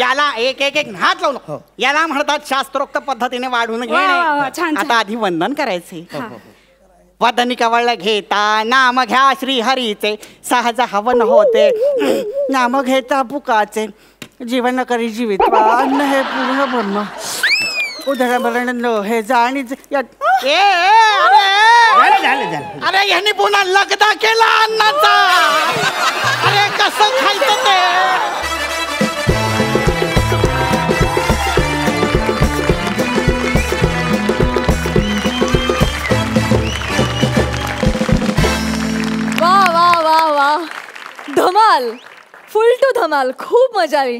याला एक एक एक हात लावून, याला म्हणतात शास्त्रोक्त पद्धतीने वाढून घेणे. आता आधी वंदन करायचे. वदनी कवळ घेता नाम घ्या श्री हरीचे, सहज हवन होते नाम घेता पुकाचे. जीवन करी जीवित्वा अन्न हे पूर्ण ब्रह्म, उदरभरण हे जाणीच. अरे ह्यांनी पुन्हा लगदा केला अन्नाचा. अरे कसं खायचं ते? वा वा वा वा, धमाल, फुल टू धमाल. खूप मजा आली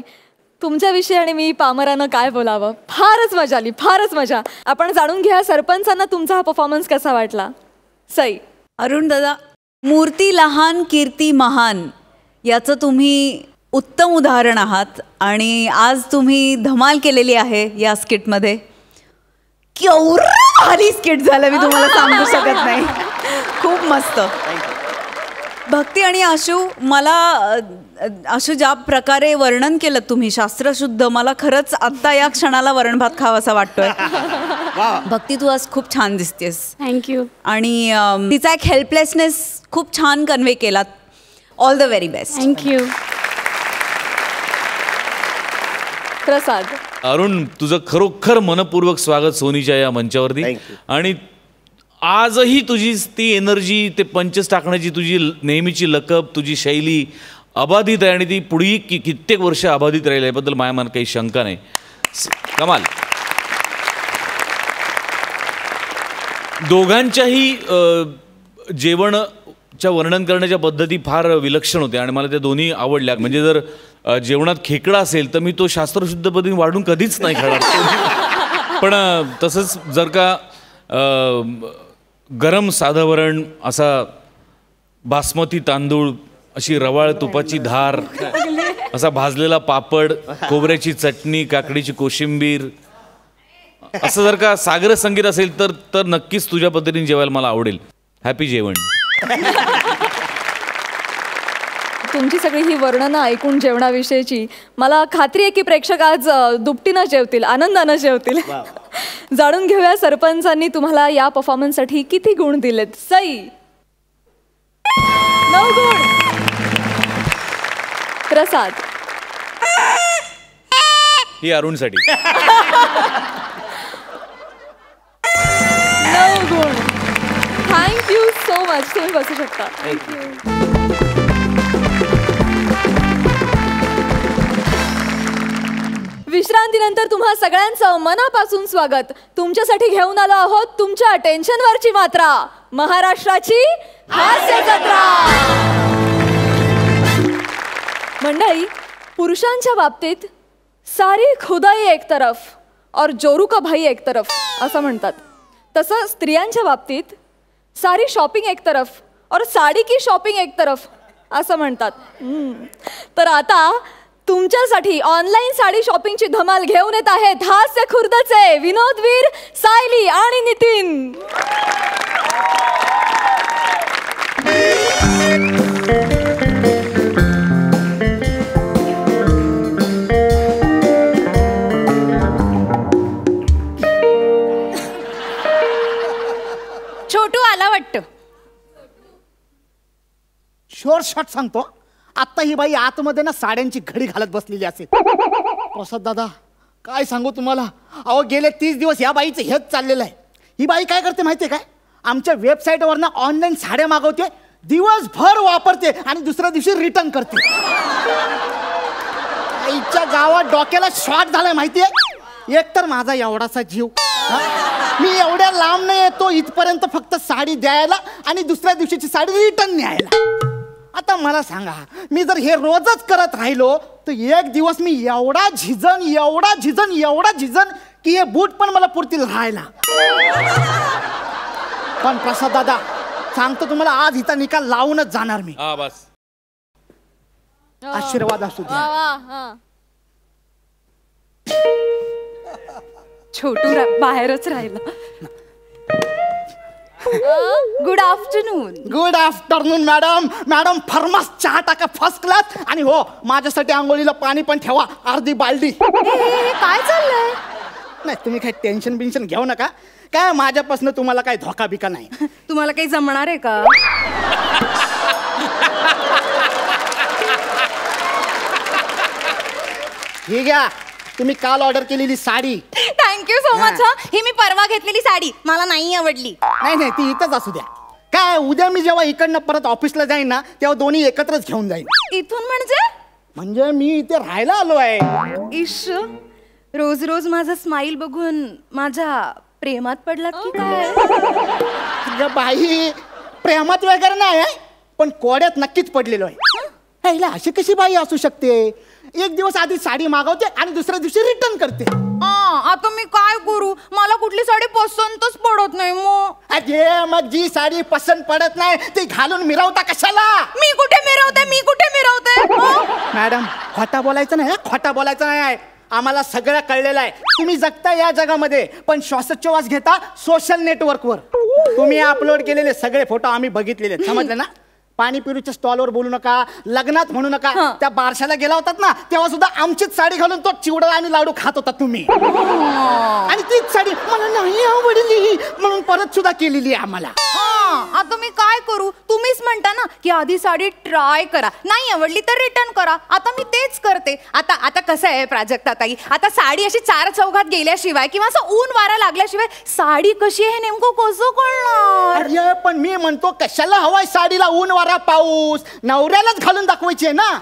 तुमच्याविषयी. आणि मी पामरानं काय बोलावं, फारच मजा आली, फारच मजा. आपण जाणून घ्या सरपंचांना तुमचा हा परफॉर्मन्स कसा वाटला. सई. अरुण दादा, मूर्ती लहान कीर्ती महान याचं तुम्ही उत्तम उदाहरण आहात. आणि आज तुम्ही धमाल केलेली आहे या स्किटमध्ये. केवढं भारी स्किट झालं, मी तुम्हाला सांगू शकत नाही. खूप मस्त. भक्ती आणि आशू, मला आशू ज्या प्रकारे वर्णन केलं तुम्ही शास्त्रशुद्ध, मला खरंच आत्ता या क्षणाला वरण भात खावासा वाटतोय. भक्ती, तू आज खूप छान दिसतेस. थँक्यू. आणि तिचा एक हेल्पलेसनेस खूप छान कन्वे केलात. All the very best. Thank you. Prasad. Arun, तुझं खरोखर मनपूर्वक स्वागत सोनीच्या या मंचावरती. आणि आजही तुझी ती एनर्जी, ते पंचस टाकण्याची तुझी नेहमीची लकब, तुझी शैली अबाधित आहे आणि ती पुढेही कित्येक वर्ष अबाधित राहील, याबद्दल माझ्या मनात काही शंका नाही. कमाल. दोघांच्याही जेवणच्या वर्णन करण्याच्या पद्धती फार विलक्षण होत्या आणि मला त्या दोन्ही आवडल्या. म्हणजे जर जेवणात खेकडा असेल तर मी तो शास्त्रशुद्ध पद्धतीने वाढून कधीच नाही खाणार. पण तसंच जर का गरम साधं असा बासमती तांदूळ, अशी रवाळ तुपाची धार, असा भाजलेला पापड, खोबऱ्याची चटणी, काकडीची कोशिंबीर, असं जर का सागर संगीत असेल तर नक्कीच तुझ्या पद्धतीने जेवायला मला आवडेल. हॅपी जेवण. तुमची सगळी ही वर्णनं ऐकून जेवणाविषयीची मला खात्री आहे की प्रेक्षक आज दुपटीनं जेवतील, आनंदानं जेवतील. जाणून घेऊया सरपंचांनी तुम्हाला या परफॉर्मन्ससाठी किती गुण दिलेत. सई 9 गुण. प्रसाद ही अरुणसाठी 9 गुण. Thank you so much. तुम्ही बसू शकता. विश्रांतीनंतर तुम्हा सगळ्यांचं मनापासून स्वागत. तुमच्यासाठी घेऊन आलो आहोत तुमच्या टेन्शनवरची मात्रा, महाराष्ट्राची हास्य जत्रा. मंडळी, पुरुषांच्या बाबतीत सारी खुदाई एक तरफ और जोरू का भाई एक तरफ असं म्हणतात. तसं स्त्रियांच्या बाबतीत सारी शॉपिंग एक तरफ और साडी की शॉपिंग एक तरफ असं म्हणतात. तर आता तुमच्यासाठी ऑनलाईन साडी शॉपिंगची धमाल घेऊन येत आहेत हास्य खुर्दचे विनोदवीर सायली आणि नितीन. छोटू आला वाटतं. शॉर्ट शॉट सांगतो, आत्ता ही बाई आतमध्ये ना साड्यांची घडी घालत बसलेली असेल. प्रसाद दादा काय सांगू तुम्हाला, अहो गेले 30 दिवस या बाईचं हेच चाललेलं आहे. ही बाई काय करते माहितीये काय, आमच्या वेबसाईटवर ना ऑनलाईन साड्या मागवते, दिवसभर वापरते आणि दुसऱ्या दिवशी रिटर्न करते. आईच्या गावात डोक्याला शॉट झालाय माहितीये. एकतर माझा एवढासा जीव, मी एवढ्या लांब नाही येतो इथपर्यंत फक्त साडी द्यायला आणि दुसऱ्या दिवशीची साडी रिटर्न न्यायला. आता मला सांगा, मी जर हे रोजच करत राहिलो तर एक दिवस मी एवढा झिजन की हे बूट पण मला पुरतील राहायला. पण प्रसाद दादा सांगतो तुम्हाला, आज हिचा निकाल लावूनच जाणार मी. बस आशीर्वाद असू द्या. छोटू बाहेरच राहिला. Good afternoon. Good afternoon madam. Madam फर्मास चहा टाका फर्स्ट क्लास, आणि हो माझ्यासाठी आंघोळीला पाणी पण ठेवा, अर्धी बालडी. काय चाललंय? नाही तुम्ही काही टेन्शन बिन्शन घेऊ नका, काय माझ्यापासून तुम्हाला काही धोका बिका नाही. तुम्हाला काही जमणार आहे का? हे घ्या, तुम्ही काल ऑर्डर केलेली साडी. Thank you so much. ही मी परवा घेतलेली साडी मला नाही आवडली. नाही ती इथंच असू द्या. काय उद्या मी जेव्हा इकडनं परत ऑफिसला जाईन ना, तेव्हा दोन्ही एकत्रच घेऊन जाईन. इथून म्हणजे मी इथे राहायला आलो आहे. इश, रोज रोज माझा स्माइल बघून माझ्या प्रेमात पडलात की काय? अगं बाई, प्रेमात वगैरे नाही आहे, पण कोड्यात नक्कीच पडलेलो आहे. ह्याला अशी कशी बाई असू शकते? एक दिवस आधी साडी मागवते आणि दुसऱ्या दिवशी रिटर्न करते. आता मी काय करू? मला कुठली साडी पसंतच पडत नाही. मग जी साडी पसंत पडत नाही ती घालून मिरवता कशाला? मी कुठे मिरवते? मॅडम खोटा बोलायचं नाही, खोटा बोलायचं नाही. आम्हाला सगळं कळलेलं आहे. तुम्ही जगता या जगामध्ये, पण श्वासोच्छवास घेता सोशल नेटवर्कवर. तुम्ही अपलोड केलेले सगळे फोटो आम्ही बघितलेले, समजलं ना? पाणीपुरीच्या स्टॉलवर बोलू नका, लग्नात म्हणू नका. त्या बारशाला गेला होतात ना, तेव्हा सुद्धा आमचीच साडी घालून तो चिवडा आणि लाडू खात होता तुम्ही. आणि तीच साडी मला नाही आवडली म्हणून परत सुद्धा केलेली आहे आम्हाला. आता मी काय करू? तुम्हीच म्हणता ना की आधी साडी ट्राय करा, नाही आवडली तर रिटर्न करा. आता मी तेच करते. आता कसं आहे प्राजक्ता ताई, आता साडी अशी 4 चौघात गेल्याशिवाय किंवा असं ऊन वारा लागल्याशिवाय साडी कशी आहे नेमकं कसं कळणार? अरे पण मी म्हणतो कशाला हवाय साडीला ऊन वारा पाऊस? नवऱ्यालाच घालून दाखवायची आहे ना.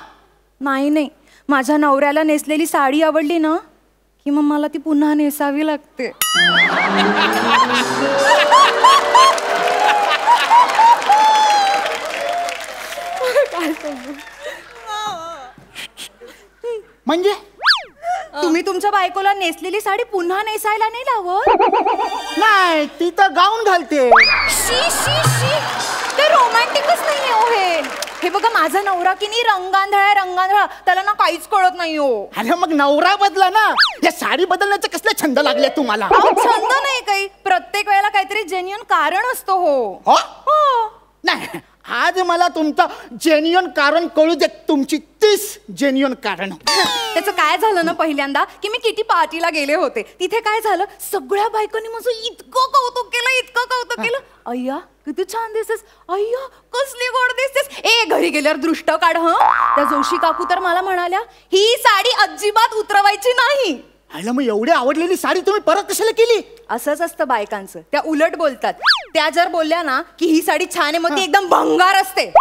नाही, माझ्या नवऱ्याला नेसलेली साडी आवडली ना की मग मला ती पुन्हा नेसावी लागते. म्हणजे तुम्ही तुमच्या बायकोला नेसलेली साडी पुन्हा नेसायला नाही लावत? नाही, ती तर गाऊन घालते. शी शी शी, ते रोमॅन्टिकच नाहीये हो हे. हे बघा माझा नवरा की नाही रंगांधळा त्याला ना काहीच कळत नाही हो. अरे मग नवरा बदला ना. या साडी बदलण्याचे कसले छंद लागले तुम्हाला? छंद नाही काही, प्रत्येक वेळेला काहीतरी जेन्युइन कारण असतो हो. नाही, आज मला तुमचं जेन्युइन कारण कळू दे. तुमची 30 जेन्युइन कारण. त्याचं काय झालं ना, पहिल्यांदा की मी किटी पार्टीला गेले होते. तिथे काय झालं, सगळ्या बायकांनी माझं इतकं कौतुक केलं. अय्या किती छान दिसतेस, अय्या कसली गोड दिसतेस, ए घरी गेल्यावर दृष्ट काढ. त्या जोशी काकू तर मला म्हणाल्या, ही साडी अजिबात उतरवायची नाही. आयला मग एवढी आवडलेली साडी तुम्ही परत कशाला केली? असंच असतं बायकांचं, त्या उलट बोलतात. त्या जर बोलल्या ना की ही साडी छान आहे, मग ती एकदम भंगार असते.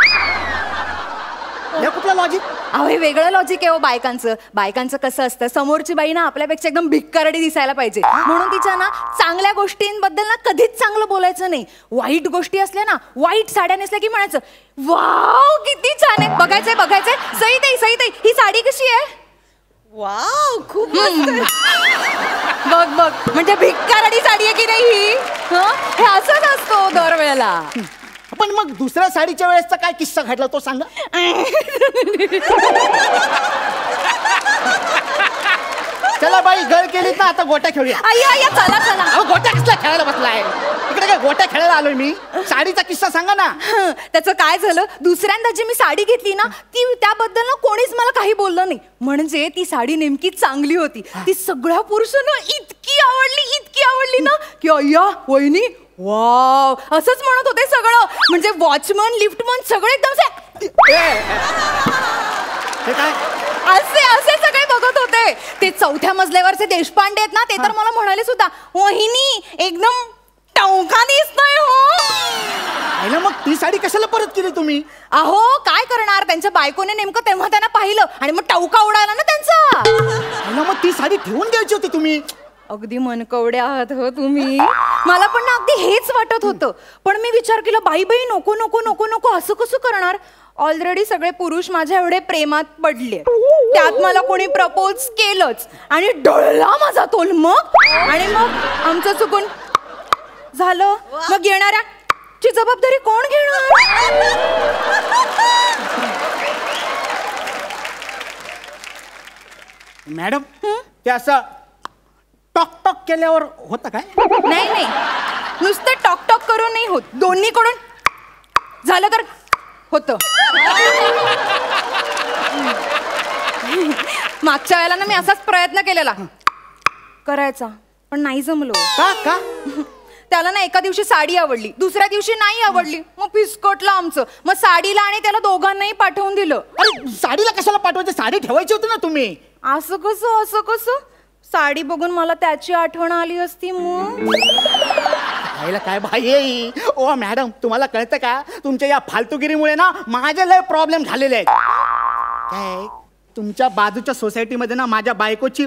कुठलं लॉजिक? अहो हे वेगळं लॉजिक आहे हो बायकांचं कसं असतं, समोरची बाई ना आपल्यापेक्षा एकदम भिक्कारडी दिसायला पाहिजे, म्हणून तिच्या ना चांगल्या गोष्टींबद्दल ना कधीच चांगलं बोलायचं नाही. वाईट गोष्टी असल्या ना, वाईट साड्या नेसल्या की म्हणायचं वाव किती छान आहे, बघायचंय. सई ताई ही साडी कशी आहे? वाव खूप मस्त. बघ म्हणजे भिक्कारडी साडी आहे की नाही ही? हे असंच असतो दरवेळेला. पण मग दुसऱ्या साडीच्या वेळेसचा काय किस्सा घडला तो सांगा. चला बाई गळ केलीत ना, आता गोट्या खेळूया. अय्या चला. अहो गोट्या कसला खेळायला बसलाय? इकडे काय गोट्या खेळायला आलोय मी? साडीचा किस्सा सांगा ना. त्याचं काय झालं, दुसऱ्यांदा जी मी साडी घेतली ना, ती त्याबद्दल ना कोणीच मला काही बोललं नाही. म्हणजे ती साडी नेमकी चांगली होती. ती सगळ्या पुरुषांना इतकी आवडली ना की अय्या वहिनी वाव असंच म्हणत होते सगळं. म्हणजे वॉचमन लिफ्टमन सगळे एकदम असे सगळे बघत होते. ते 4थ्या मजल्यावरचे देशपांडे आहेत ना, ते तर मला म्हणाले सुद्धा, वहिनी एकदम टवका दिसतोय हो. मग ती साडी कशाला परत केली तुम्ही? अहो काय करणार, त्यांच्या बायकोने नेमकं तेव्हा त्यांना पाहिलं आणि मग टवका उडाला ना त्यांचा. मग ती साडी ठेवून द्यायची होती तुम्ही. अगदी मनकवडे आहात हो तुम्ही. मला पण ना अगदी हेच वाटत होतं, पण मी विचार केला बाई नको असं कसं करणार. ऑलरेडी सगळे पुरुष माझ्या एवढे प्रेमात पडले, त्यात मला कोणी प्रपोज केलंच आणि डळला माझा तोल. मग आमचं चुकून झालं, मग येणाऱ्याची जबाबदारी कोण घेणार? मॅडम ते असं टॉक केल्यावर होतं काय? नाही नुसतं टॉक करून नाही होत, दोन्हीकडून झालं तर होतं. मागच्या वेळेला ना मी असाच प्रयत्न केलेला करायचा, पण नाही जमलो. का? त्याला ना एका दिवशी साडी आवडली, दुसऱ्या दिवशी नाही आवडली, मग फिसकटलं आमचं. मग साडीला आणि त्याला दोघांनाही पाठवून दिलं. अरे साडीला कशाला पाठवायची? साडी ठेवायची होती ना तुम्ही. असं कसं साडी बघून मला त्याची आठवण आली असती. मग काय भाई ओ मॅडम, तुम्हाला कळतं का, तुमच्या या फालतूगिरीमुळे ना माझे लय प्रॉब्लेम झालेले आहेत. काय तुमच्या बाजूच्या सोसायटीमध्ये ना माझ्या बायकोची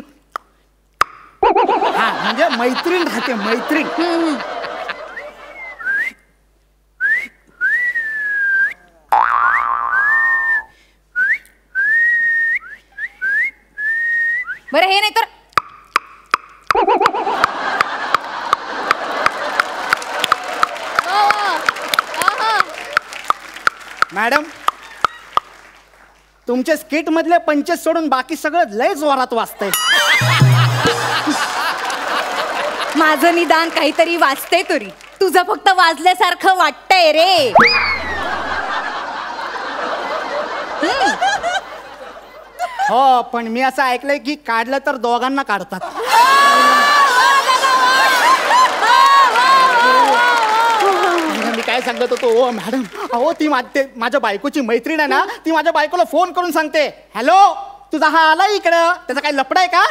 म्हणजे मैत्रीण राहते, मैत्रीण. बरं हे नाही तर मॅडम तुमच्या स्किट मधले पंचेस सोडून बाकी सगळं लय जोरात वाजतंय. माझं निदान काहीतरी वाजतंय तरी, तुझं फक्त वाजल्यासारखं वाटतंय रे. हो पण मी असं ऐकलंय की काढलं तर दोघांना काढतात. मी काय सांगत होतो ओ मॅडम, अहो ती माझ्या बायकोची मैत्रीण आहे ना, ती माझ्या बायकोला फोन करून सांगते, हॅलो तुझा हा आला इकडं, त्याचा काही लफडा आहे का?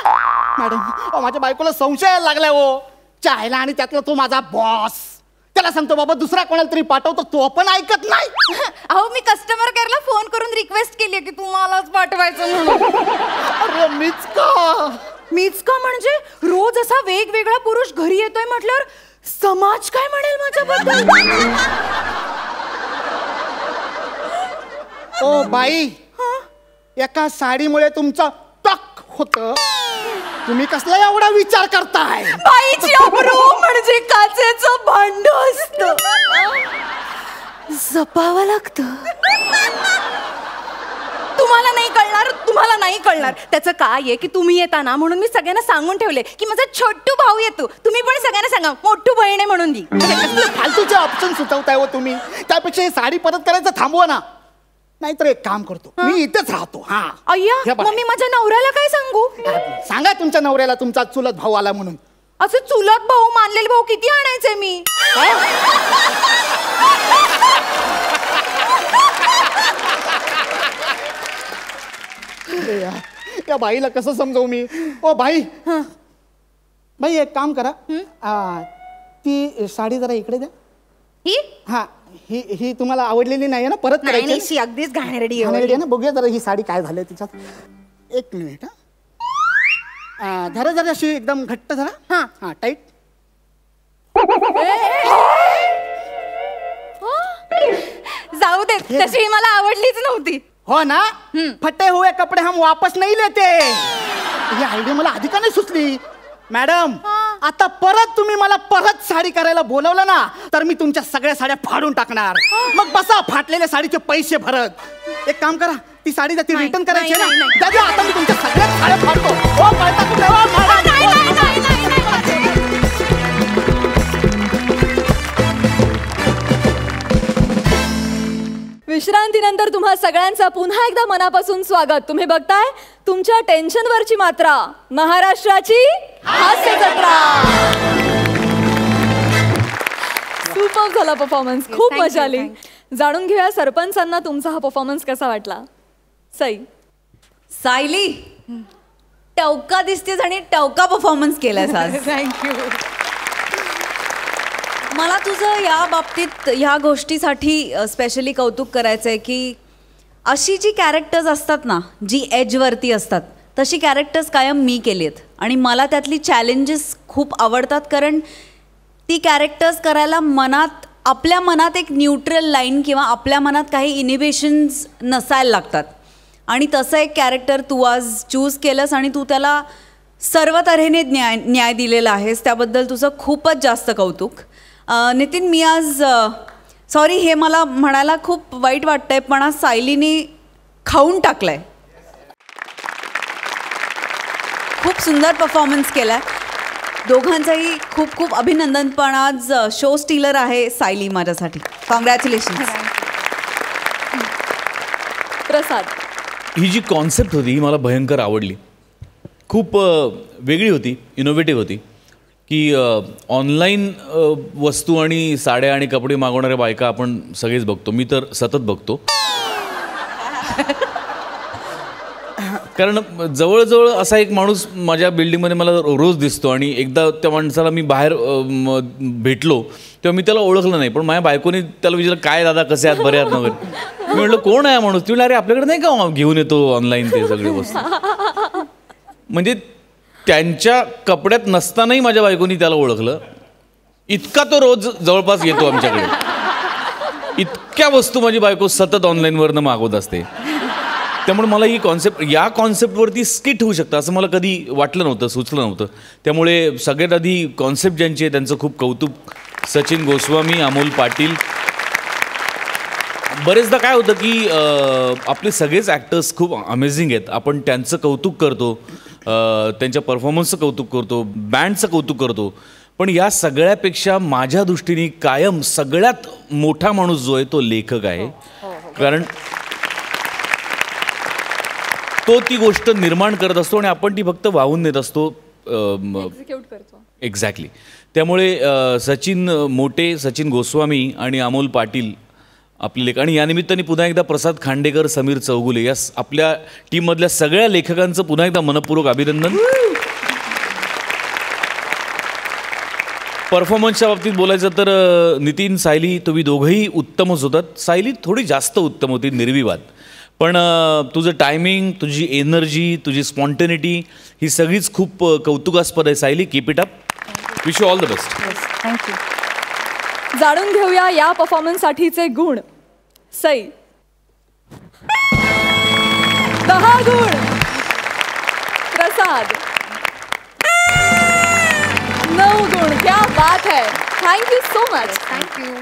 मॅडम माझ्या बायकोला संशय यायला लागलाय हो चायला, आणि त्यातला तो माझा बॉस. त्याला सांगतो बाबा दुसरा कोणाला तरी पाठवतो, तो पण ऐकत नाही. अहो मी कस्टमर केअरला फोन करून रिक्वेस्ट केली की तुम्हालाच पाठवायचं म्हणून. अरे मीच का म्हणजे रोज असा वेगवेगळा पुरुष घरी येतोय म्हटल्यावर समाज काय म्हणेल माझ्याबद्दल? ओ बाई, एका साडीमुळे तुमचं टक होत, तुम्ही कसला एवढा विचार करताय? बाईची अब्रू म्हणजे काचेचं भांड असतं, जपावं लागतं. तुम्हाला नाही कळणार, तुम्हाला नाही कळणार. त्याचं काय आहे की तुम्ही येता ना म्हणून मी सगळ्यांना सांगून ठेवले की माझा छोटू भाऊ येतो. तुम्ही पण सगळ्यांना सांगा मोठू बहीण आहे म्हणून दी. फालतूचे ऑप्शन सुचवताय हो तुम्ही. त्यापेक्षा ही साडी परत करायचं थांबवा ना. नाहीतर एक काम करतो, मी इथेच राहतो. हा अय्या, हे बघा. मग मी माझ्या नवऱ्याला काय सांगू? सांगा तुमच्या नवऱ्याला तुमचा चुलत भाऊ आला म्हणून. असं चुलत भाऊ मानलेले भाऊ किती आणायचे मी? या बाईला कसं समजावू मी? ओ बाई, बाई एक काम करा, ती साडी जरा इकडे द्या. ही हा, ही तुम्हाला आवडलेली नाही ना, परत नाही करायची? अगदीच घाणेरडी घाणेरडी आहे ना. बघूया जरा ही साडी काय झालंय तिच्यात. एक मिनिट. हा धरा जरा अशी एकदम घट्ट धरा. हा हा टाईट. जाऊ दे, तशी मला आवडलीच नव्हती. हो ना, फटे हुए कपडे हम वापस नहीं लेते. ही आयडिया मला आधी का नाही सुचली? मॅडम, आता परत तुम्ही मला परत साडी करायला बोलवलं ना तर मी तुमच्या सगळ्या साड्या फाडून टाकणार. मग बसा फाटलेल्या साडीचे पैसे भरत. एक काम करा, ती साडी ती रिटर्न करायची ना. दादा आता मी तुमच्या सगळ्या साड्या फाडतो. हो कळता कुठे? हो मॅडम. विश्रांतीनंतर तुम्हा सगळ्यांचं पुन्हा एकदा मनापासून स्वागत. तुम्ही बघताय तुमच्या टेन्शनवरची मात्रा, महाराष्ट्राची हास्य जत्रा. सुपर झाला परफॉर्मन्स, खूप मजा आली. जाणून घेऊया सरपंचांना तुमचा हा परफॉर्मन्स कसा वाटला. सई, सायली टवका दिसतेस आणि टवका परफॉर्मन्स केलास आज. थँक्यू. मला तुझं या बाबतीत ह्या गोष्टीसाठी स्पेशली कौतुक करायचं आहे की अशी जी कॅरेक्टर्स असतात ना, जी एजवरती असतात, तशी कॅरेक्टर्स कायम मी केली आहेत आणि मला त्यातली चॅलेंजेस खूप आवडतात. कारण ती कॅरेक्टर्स करायला आपल्या मनात एक न्यूट्रल लाईन किंवा आपल्या मनात काही इनिबिशन्स नसायला लागतात आणि तसं एक कॅरेक्टर तू आज चूज केलंस आणि तू त्याला सर्व तऱ्हेने न्याय दिलेला आहेस. त्याबद्दल तुझं खूपच जास्त कौतुक. नितीन, मी आज सॉरी हे मला म्हणायला खूप वाईट वाटतंय पण आज सायलीने खाऊन टाकलंय. खूप सुंदर परफॉर्मन्स केलाय. दोघांचंही खूप खूप अभिनंदन. पण आज शो स्टीलर आहे सायली माझ्यासाठी. कॉंग्रॅच्युलेशन. प्रसाद, ही जी कॉन्सेप्ट होती ही मला भयंकर आवडली. खूप वेगळी होती, इनोव्हेटिव्ह होती की ऑनलाईन वस्तू आणि साड्या आणि कपडे मागवणाऱ्या बायका आपण सगळेच बघतो. मी तर सतत बघतो. कारण जवळजवळ असा एक माणूस माझ्या बिल्डिंगमध्ये मला रोज दिसतो आणि एकदा त्या माणसाला मी बाहेर भेटलो तेव्हा मी त्याला ओळखलं नाही, पण माझ्या बायकोने त्याला विचारलं काय दादा कसे आहात, बरे आहात वगैरे. मी म्हटलं कोण आहे माणूस? ती म्हणलं अरे आपल्याकडे नाही का घेऊन येतो ऑनलाईन ते सगळे वस्तू. म्हणजे त्यांच्या कपड्यात नसतानाही माझ्या बायकोनी त्याला ओळखलं. इतका तो रोज जवळपास येतो आमच्याकडे. इतक्या वस्तू माझी बायको सतत ऑनलाईनवरनं मागवत असते. त्यामुळे मला ही या कॉन्सेप्टवरती स्किट होऊ शकतं असं मला कधी वाटलं नव्हतं, सुचलं नव्हतं. त्यामुळे सगळ्यात आधी कॉन्सेप्ट ज्यांची आहे त्यांचं खूप कौतुक. सचिन गोस्वामी, अमोल पाटील. बरेचदा काय होतं की आपले सगळेच ॲक्टर्स खूप अमेझिंग आहेत. आपण त्यांचं कौतुक करतो, त्यांच्या परफॉर्मन्सचं कौतुक करतो, बँडचं कौतुक करतो. पण या सगळ्यापेक्षा माझ्या दृष्टीने कायम सगळ्यात मोठा माणूस जो आहे तो लेखक आहे. कारण तो ती गोष्ट निर्माण करत असतो आणि आपण ती फक्त वाहून नेत असतो. एक्झॅक्टली. त्यामुळे सचिन मोटे, सचिन गोस्वामी आणि अमोल पाटील आपले लेखक. आणि या निमित्ताने पुन्हा एकदा प्रसाद खांडेकर, समीर चौगुले या आपल्या टीममधल्या सगळ्या लेखकांचं पुन्हा एकदा मनपूर्वक अभिनंदन. परफॉर्मन्सच्या बाबतीत बोलायचं तर नितीन, सायली तुम्ही दोघंही उत्तमच होतात. सायली थोडी जास्त उत्तम होती, निर्विवाद. पण तुझं टायमिंग, तुझी एनर्जी, तुझी स्पॉन्टेनिटी ही सगळीच खूप कौतुकास्पद आहे. Sayali, keep it up. Wish you all the best. Thank you. जाणून घेऊया या परफॉर्मन्ससाठीचे गुण. सई, 10 गुण. प्रसाद, 9 गुण. क्या बात है. Thank you so much. थँक्यू.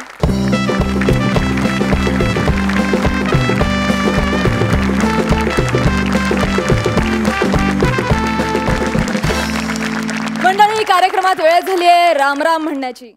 वेळ झालीये राम राम म्हणण्याची.